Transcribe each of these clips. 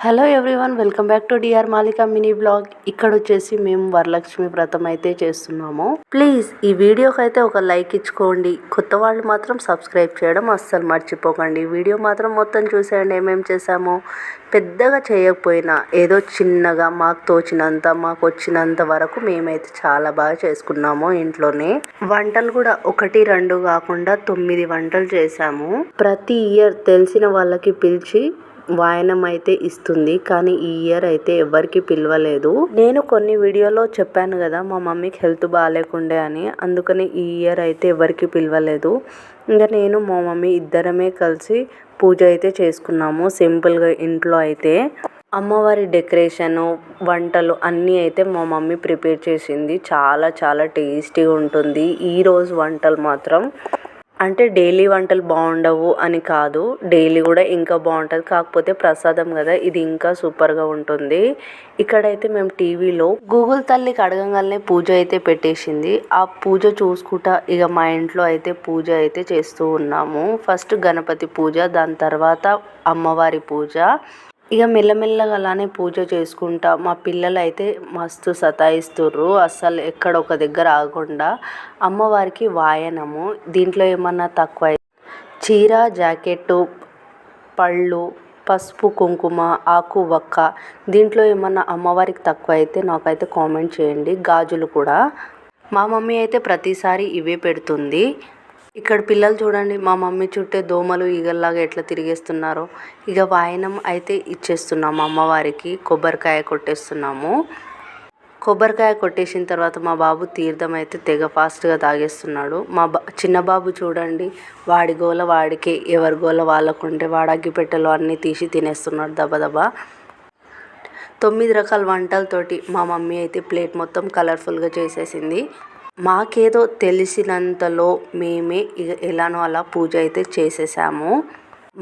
Hello everyone, welcome back to D R Malika mini blog. ఇక్కడ వచ్చేసి మేము వరలక్ష్మి వ్రతం అయితే చేస్తున్నాము. ప్లీజ్ ఈ వీడియోకి అయితే ఒక లైక్ ఇచ్చుకోండి. కొత్త వాళ్ళు మాత్రం సబ్స్క్రైబ్ చేయడం అస్సలు మర్చిపోకండి. వీడియో మాత్రం మొత్తం చూసేయండి. ఏమేమి చేసామో పెద్దగా చేయకపోయినా ఏదో చిన్నగా మాకు తోచినంత మాకు వచ్చినంత వరకు మేమైతే చాలా బాగా చేసుకున్నాము. ఇంట్లోనే వంటలు కూడా 1, 2 కాకుండా 9 వంటలు చేసాము. ప్రతి ఇయర్ తెలిసిన వాళ్ళకి పిలిచి వాయనం అయితే ఇస్తుంది, కానీ ఈ ఇయర్ అయితే ఎవరికి పిలవలేదు. నేను కొన్ని వీడియోలో చెప్పాను కదా మా మమ్మీకి హెల్త్ బాగాలేకుండే అని, అందుకని ఈ ఇయర్ అయితే ఎవరికి పిలవలేదు. ఇంకా నేను మా మమ్మీ ఇద్దరమే కలిసి పూజ అయితే చేసుకున్నాము సింపుల్గా ఇంట్లో. అయితే అమ్మవారి డెకరేషను వంటలు అన్నీ అయితే మా మమ్మీ ప్రిపేర్ చేసింది. చాలా చాలా టేస్టీగా ఉంటుంది. ఈరోజు వంటలు మాత్రం అంటే డైలీ వంటలు బాగుండవు అని కాదు, డైలీ కూడా ఇంకా బాగుంటుంది. కాకపోతే ప్రసాదం కదా, ఇది ఇంకా సూపర్గా ఉంటుంది. ఇక్కడైతే మేము టీవీలో గూగుల్ తల్లికి అడగంగానే పూజ అయితే పెట్టేసింది. ఆ పూజ చూసుకుంటా ఇక మా ఇంట్లో అయితే పూజ అయితే చేస్తూ ఉన్నాము. ఫస్ట్ గణపతి పూజ, దాని తర్వాత అమ్మవారి పూజ. ఇక మెల్లమెల్లగా అలానే పూజ చేసుకుంటా మా పిల్లలు అయితే మస్తు సతాయిస్తుర్రు, అస్సలు ఎక్కడ ఒక దగ్గర ఆగకుండా. అమ్మవారికి వాయనము, దీంట్లో ఏమన్నా తక్కువ చీర, జాకెట్టు, పళ్ళు, పసుపు, కుంకుమ, ఆకు, వక్క, దీంట్లో ఏమన్నా అమ్మవారికి తక్కువ అయితే నాకైతే కామెంట్ చేయండి. గాజులు కూడా మా మమ్మీ అయితే ప్రతిసారి ఇవే పెడుతుంది. ఇక్కడ పిల్లలు చూడండి మా మమ్మీ చుట్టే దోమలు ఈగల్లాగా ఎట్లా తిరిగేస్తున్నారో. ఇక వాయనం అయితే ఇచ్చేస్తున్నాము అమ్మవారికి. కొబ్బరికాయ కొట్టేస్తున్నాము. కొబ్బరికాయ కొట్టేసిన తర్వాత మా బాబు తీర్థం అయితే తెగ ఫాస్ట్గా తాగేస్తున్నాడు. మా చిన్న బాబు చూడండి, వాడి గోల వాడికే, ఎవరి గోల వాళ్ళకుంటే వాడు అగ్గిపెట్టెలో అన్నీ తీసి తినేస్తున్నాడు దబదబా. 9 రకాల వంటలతోటి మా మమ్మీ అయితే ప్లేట్ మొత్తం కలర్ఫుల్గా చేసేసింది. మాకేదో తెలిసినంతలో మేమే ఎలానో అలా పూజ అయితే చేసేసాము.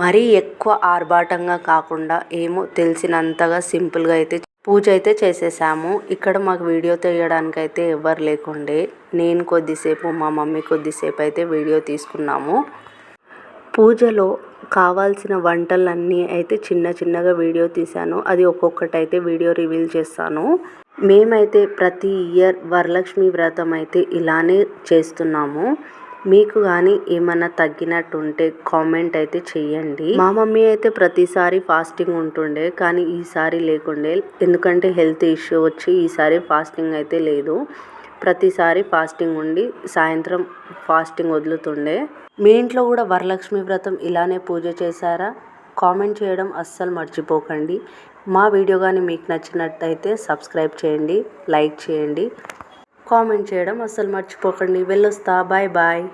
మరీ ఎక్కువ ఆర్భాటంగా కాకుండా ఏమో తెలిసినంతగా సింపుల్గా అయితే పూజ అయితే చేసేసాము. ఇక్కడ మాకు వీడియో తీయడానికి అయితే ఎవరు లేకుండే, నేను కొద్దిసేపు మా మమ్మీ కొద్దిసేపు అయితే వీడియో తీసుకున్నాము. పూజలో కావాల్సిన వంటలన్నీ అయితే చిన్న చిన్నగా వీడియో తీశాను. అది ఒక్కొక్కటి అయితే వీడియో రివీల్ చేస్తాను. మేమైతే ప్రతి ఇయర్ వరలక్ష్మి వ్రతం అయితే ఇలానే చేస్తున్నాము. మీకు కానీ ఏమన్నా తగ్గినట్టుంటే కామెంట్ అయితే చెయ్యండి. మా మమ్మీ అయితే ప్రతిసారి ఫాస్టింగ్ ఉంటుండే, కానీ ఈసారి లేకుండే. ఎందుకంటే హెల్త్ ఇష్యూ వచ్చి ఈసారి ఫాస్టింగ్ అయితే లేదు. ప్రతిసారి ఫాస్టింగ్ ఉండి సాయంత్రం ఫాస్టింగ్ వదులుతుండే. మీ ఇంట్లో కూడా వరలక్ష్మి వ్రతం ఇలానే పూజ చేశారా? కామెంట్ చేయడం అస్సలు మర్చిపోకండి. మా వీడియో కానీ మీకు నచ్చినట్టయితే సబ్స్క్రైబ్ చేయండి, లైక్ చేయండి, కామెంట్ చేయడం అస్సలు మర్చిపోకండి. వెళ్ళొస్తా, బాయ్ బాయ్.